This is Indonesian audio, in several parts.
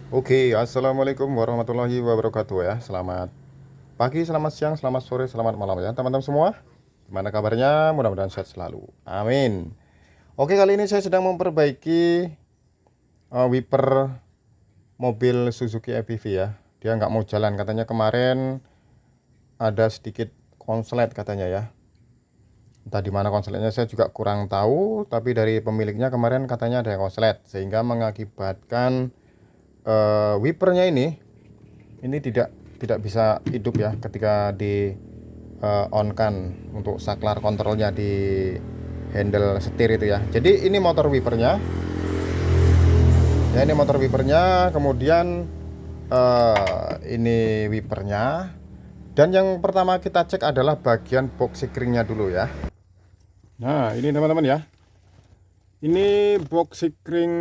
Oke, assalamualaikum warahmatullahi wabarakatuh ya. Selamat pagi, selamat siang, selamat sore, selamat malam ya teman-teman semua. Gimana kabarnya? Mudah-mudahan sehat selalu. Amin. Oke, kali ini saya sedang memperbaiki wiper mobil Suzuki EVV ya. Dia nggak mau jalan katanya, kemarin ada sedikit konslet katanya ya. Entah di mana konsletnya saya juga kurang tahu, tapi dari pemiliknya kemarin katanya ada yang konslet sehingga mengakibatkan wipernya ini tidak bisa hidup ya ketika di on kan untuk saklar kontrolnya di handle setir itu ya. Jadi ini motor wipernya ya, ini motor wipernya, kemudian ini wipernya. Dan yang pertama kita cek adalah bagian box sikringnya dulu ya. Nah ini teman-teman ya, ini box sikring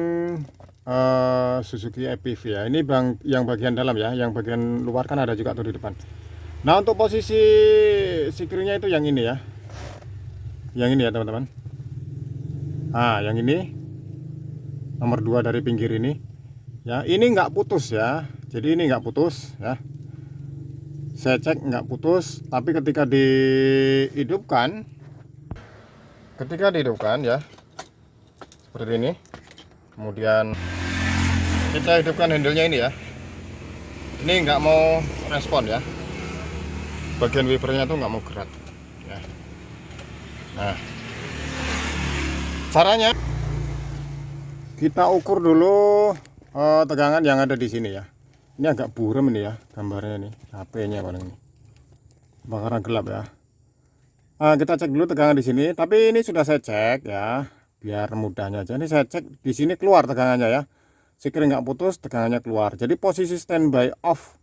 Suzuki EPV ya. Ini yang bagian dalam ya, yang bagian luar kan ada juga tuh di depan. Nah untuk posisi sikringnya itu yang ini ya, yang ini ya teman-teman. Nah yang ini nomor 2 dari pinggir ini ya, ini nggak putus ya, jadi ini nggak putus ya, saya cek nggak putus. Tapi ketika dihidupkan ya seperti ini, kemudian kita hidupkan handle-nya ini ya, ini nggak mau respon ya, bagian wipernya tuh nggak mau gerak ya. Nah caranya kita ukur dulu tegangan yang ada di sini ya. Ini agak buram ini ya gambarnya nih, HP-nya paling ini bakaran gelap ya. Kita cek dulu tegangan di sini, tapi ini sudah saya cek ya, biar mudahnya aja. Ini saya cek di sini keluar tegangannya ya, sikring nggak putus, tegangannya keluar. Jadi posisi standby off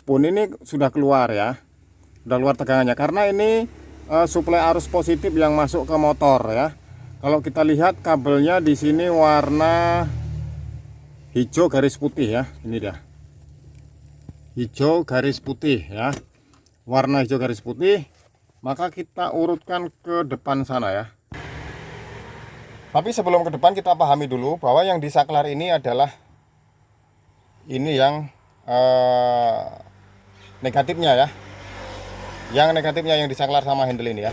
pun ini sudah keluar ya, sudah keluar tegangannya, karena ini suplai arus positif yang masuk ke motor ya. Kalau kita lihat kabelnya di sini warna hijau garis putih ya, ini dia hijau garis putih ya, warna hijau garis putih. Maka kita urutkan ke depan sana ya. Tapi sebelum ke depan kita pahami dulu bahwa yang di saklar ini adalah ini yang negatifnya ya, yang negatifnya yang disaklar sama handle ini ya.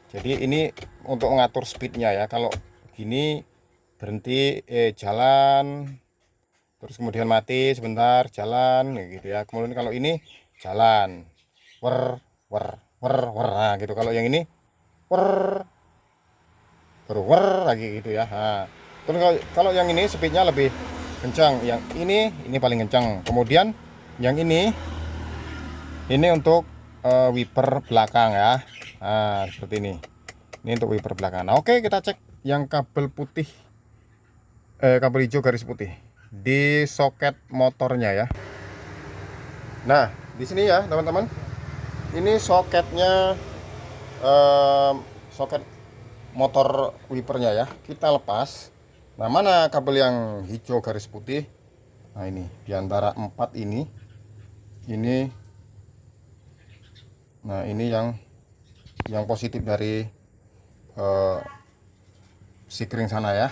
Jadi ini untuk mengatur speednya ya. Kalau gini berhenti jalan, terus kemudian mati sebentar, jalan gitu ya. Kemudian kalau ini jalan wer wer wer wer, nah gitu. Kalau yang ini wer wer lagi gitu ya. Nah, terus kalau yang ini speednya lebih kencang, yang ini paling kencang. Kemudian yang ini untuk wiper belakang ya. Nah seperti ini untuk wiper belakang. Nah oke, kita cek yang kabel putih, kabel hijau garis putih di soket motornya ya. Nah di sini ya teman-teman, ini soketnya, soket motor wipernya ya, kita lepas. Nah mana kabel yang hijau garis putih? Nah ini diantara 4 ini. Nah ini yang positif dari sikring sana ya.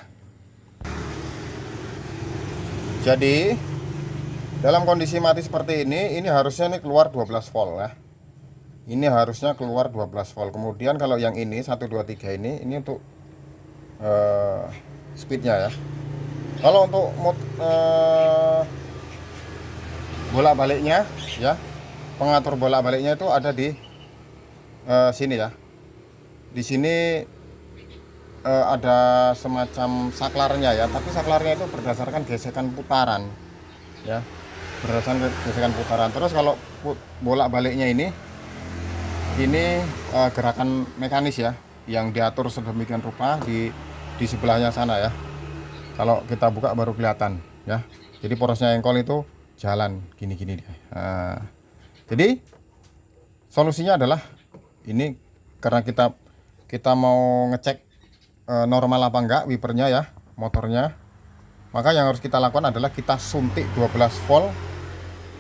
Jadi dalam kondisi mati seperti ini harusnya keluar 12 volt ya. Ini harusnya keluar 12 volt. Kemudian kalau yang ini 1 2 3 ini untuk speednya ya. Kalau untuk bolak-baliknya ya, pengatur bolak-baliknya itu ada di sini ya. Di sini ada semacam saklarnya ya, tapi saklarnya itu berdasarkan gesekan putaran ya, berdasarkan gesekan putaran. Terus kalau bolak-baliknya ini gerakan mekanis ya, yang diatur sedemikian rupa di sebelahnya sana ya. Kalau kita buka baru kelihatan ya. Jadi porosnya engkol itu jalan gini-gini dia. Nah, jadi solusinya adalah ini, karena kita mau ngecek normal apa enggak wipernya ya, motornya. Maka yang harus kita lakukan adalah kita suntik 12 volt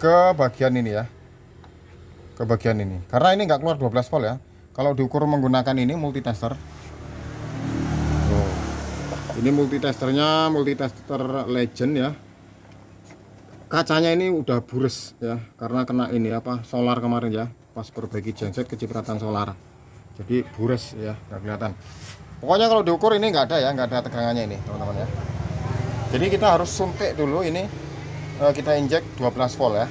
ke bagian ini ya, ke bagian ini, karena ini enggak keluar 12 volt ya. Kalau diukur menggunakan ini multitester. Ini multitesternya multitester Legend ya. kacanya ini udah bures ya, karena kena ini apa, solar kemarin ya, pas perbaiki genset kecipratan solar, jadi bures ya, nggak kelihatan. Pokoknya kalau diukur ini nggak ada ya, nggak ada tegangannya ini teman-teman ya. Jadi kita harus suntik dulu ini, kita injek 12 volt ya.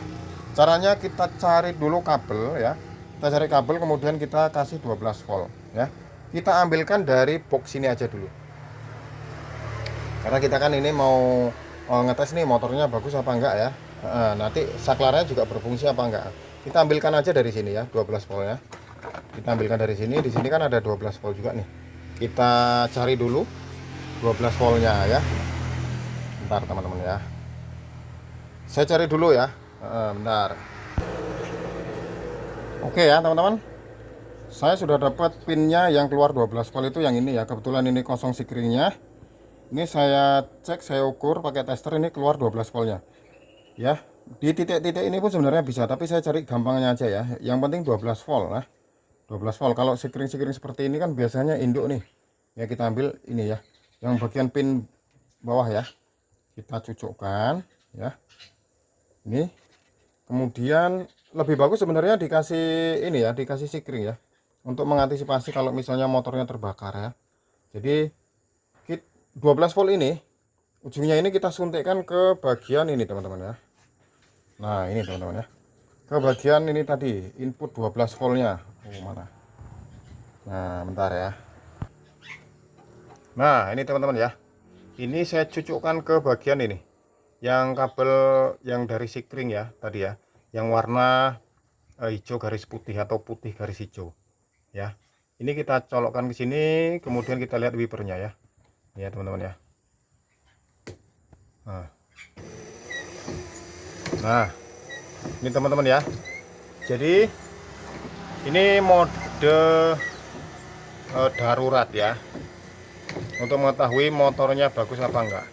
Caranya kita cari dulu kabel ya, kita cari kabel kemudian kita kasih 12 volt ya. Kita ambilkan dari box ini aja dulu, karena kita kan ini mau ngetes nih motornya bagus apa enggak ya. Nanti saklarnya juga berfungsi apa enggak. Kita ambilkan aja dari sini ya, 12 volt ya. Kita ambilkan dari sini, di sini kan ada 12 volt juga nih. Kita cari dulu 12 voltnya ya. Bentar teman-teman ya, saya cari dulu ya. Bentar. Oke ya teman-teman, saya sudah dapat pinnya yang keluar 12 volt itu yang ini ya. Kebetulan ini kosong sikringnya. Ini saya cek, saya ukur pakai tester, ini keluar 12 voltnya ya. Di titik-titik ini pun sebenarnya bisa, tapi saya cari gampangnya aja ya. Yang penting 12 volt lah, 12 volt. Kalau sikring-sikring seperti ini kan biasanya induk nih ya. Kita ambil ini ya, yang bagian pin bawah ya, kita cucukkan ya ini. Kemudian lebih bagus sebenarnya dikasih ini ya, dikasih sikring ya, untuk mengantisipasi kalau misalnya motornya terbakar ya. Jadi 12 volt ini ujungnya ini kita suntikkan ke bagian ini teman-teman ya. Nah ini teman-teman ya, ke bagian ini tadi input 12 voltnya. Mana? Nah bentar ya. Nah ini teman-teman ya, ini saya cucukkan ke bagian ini, yang kabel yang dari sikring ya tadi ya, yang warna hijau garis putih atau putih garis hijau ya. Ini kita colokkan ke sini, kemudian kita lihat wipernya ya. Ya teman-teman ya. Nah ini teman-teman ya, jadi ini mode darurat ya, untuk mengetahui motornya bagus apa enggak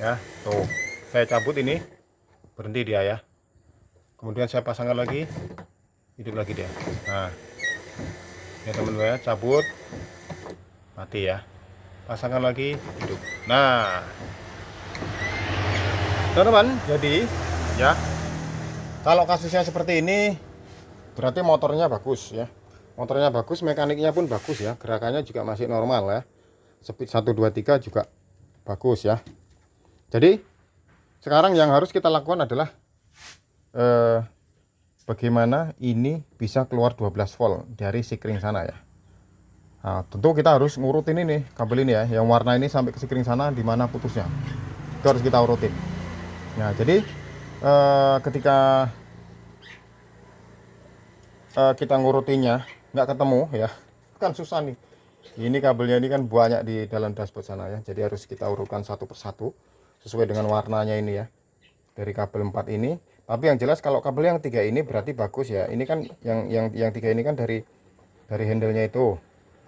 ya. Tuh saya cabut ini, berhenti dia ya, kemudian saya pasangkan lagi, hidup lagi dia. Nah ya teman-teman ya, cabut, mati ya, pasangkan lagi, hidup. Nah teman-teman, jadi ya kalau kasusnya seperti ini berarti motornya bagus ya, motornya bagus, mekaniknya pun bagus ya, gerakannya juga masih normal ya, speed 1 2 3 juga bagus ya. Jadi sekarang yang harus kita lakukan adalah bagaimana ini bisa keluar 12 volt dari sikring sana ya. Nah, tentu kita harus ngurutin ini kabel ini ya, yang warna ini sampai ke sikring sana, di mana putusnya itu harus kita urutin. Nah jadi ketika kita ngurutinya nggak ketemu ya, kan susah nih. Ini kabelnya ini kan banyak di dalam dashboard sana ya, jadi harus kita urutkan satu persatu sesuai dengan warnanya ini ya, dari kabel 4 ini. Tapi yang jelas kalau kabel yang 3 ini berarti bagus ya. Ini kan yang 3 ini kan dari handle-nya itu.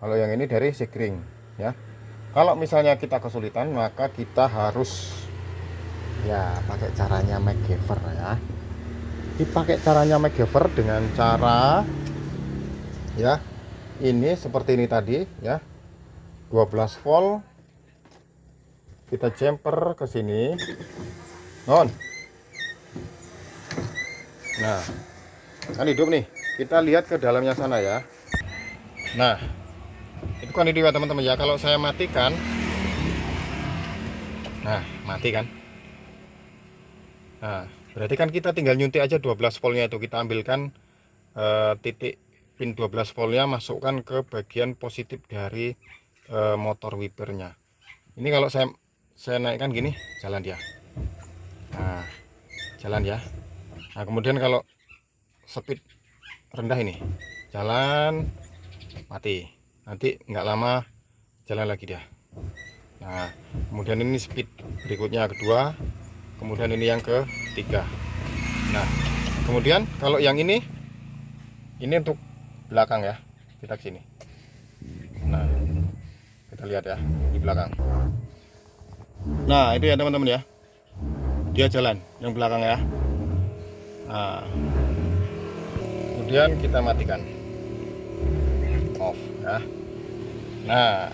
Kalau yang ini dari sikring ya. Kalau misalnya kita kesulitan, maka kita harus ya pakai caranya MacGyver ya. Dipakai caranya MacGyver dengan cara ya ini seperti ini tadi ya, 12 volt kita jumper ke sini non. Nah kan hidup nih, kita lihat ke dalamnya sana ya. Nah itu kan hidup ya teman-teman ya. Kalau saya matikan, nah mati kan. Nah berarti kan kita tinggal nyuntik aja 12 voltnya itu, kita ambilkan titik pin 12 voltnya, masukkan ke bagian positif dari motor wipernya. Ini kalau saya naikkan gini, jalan dia. Nah jalan ya. Nah kemudian kalau speed rendah ini jalan, mati. Nanti nggak lama jalan lagi dia. Nah kemudian ini speed berikutnya kedua, kemudian ini yang ketiga. Nah kemudian kalau yang ini untuk belakang ya, kita ke sini. Nah kita lihat ya di belakang. Nah itu ya teman-teman ya, dia jalan yang belakang ya. Nah kemudian kita matikan, off ya. Nah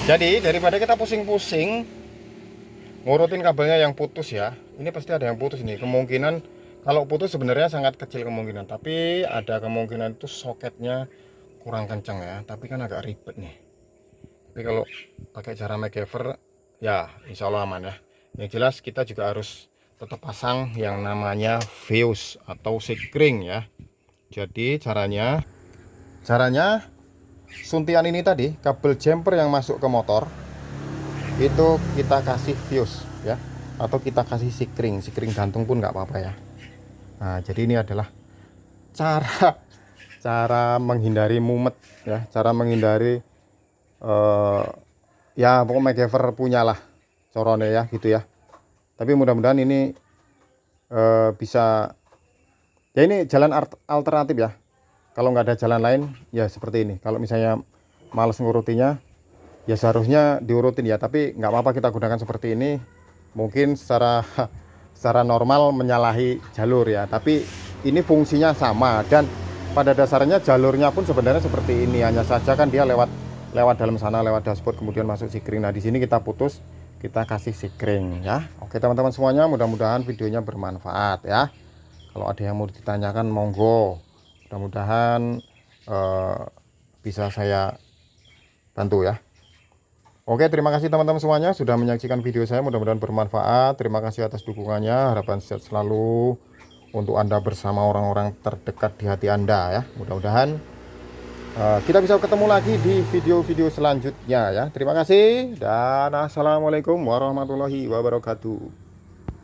jadi daripada kita pusing-pusing ngurutin kabelnya yang putus ya. Ini pasti ada yang putus nih. Kemungkinan kalau putus sebenarnya sangat kecil kemungkinan, tapi ada kemungkinan itu soketnya kurang kencang ya. Tapi kan agak ribet nih. Tapi kalau pakai cara MacGyver ya insya Allah aman ya. Yang jelas kita juga harus tetap pasang yang namanya fuse atau sikring ya. Jadi caranya suntian ini tadi, kabel jumper yang masuk ke motor itu kita kasih fuse ya, atau kita kasih sikring gantung pun nggak apa-apa ya. Nah jadi ini adalah cara menghindari mumet ya, cara menghindari ya pokoknya MacGyver punya lah corone ya gitu ya. Tapi mudah-mudahan ini bisa ya, ini jalan alternatif ya. Kalau nggak ada jalan lain ya seperti ini. Kalau misalnya males ngurutinya ya seharusnya diurutin ya, tapi nggak apa-apa kita gunakan seperti ini. Mungkin secara normal menyalahi jalur ya, tapi ini fungsinya sama dan pada dasarnya jalurnya pun sebenarnya seperti ini, hanya saja kan dia lewat dalam sana, lewat dashboard kemudian masuk sikring. Nah di sini kita putus, kita kasih sikring ya. Oke teman-teman semuanya, mudah-mudahan videonya bermanfaat ya. Kalau ada yang mau ditanyakan monggo, mudah-mudahan bisa saya bantu ya. Oke, terima kasih teman-teman semuanya sudah menyaksikan video saya, mudah-mudahan bermanfaat. Terima kasih atas dukungannya, harapan sehat selalu untuk Anda bersama orang-orang terdekat di hati Anda ya. Mudah-mudahan kita bisa ketemu lagi di video-video selanjutnya ya. Terima kasih dan assalamualaikum warahmatullahi wabarakatuh.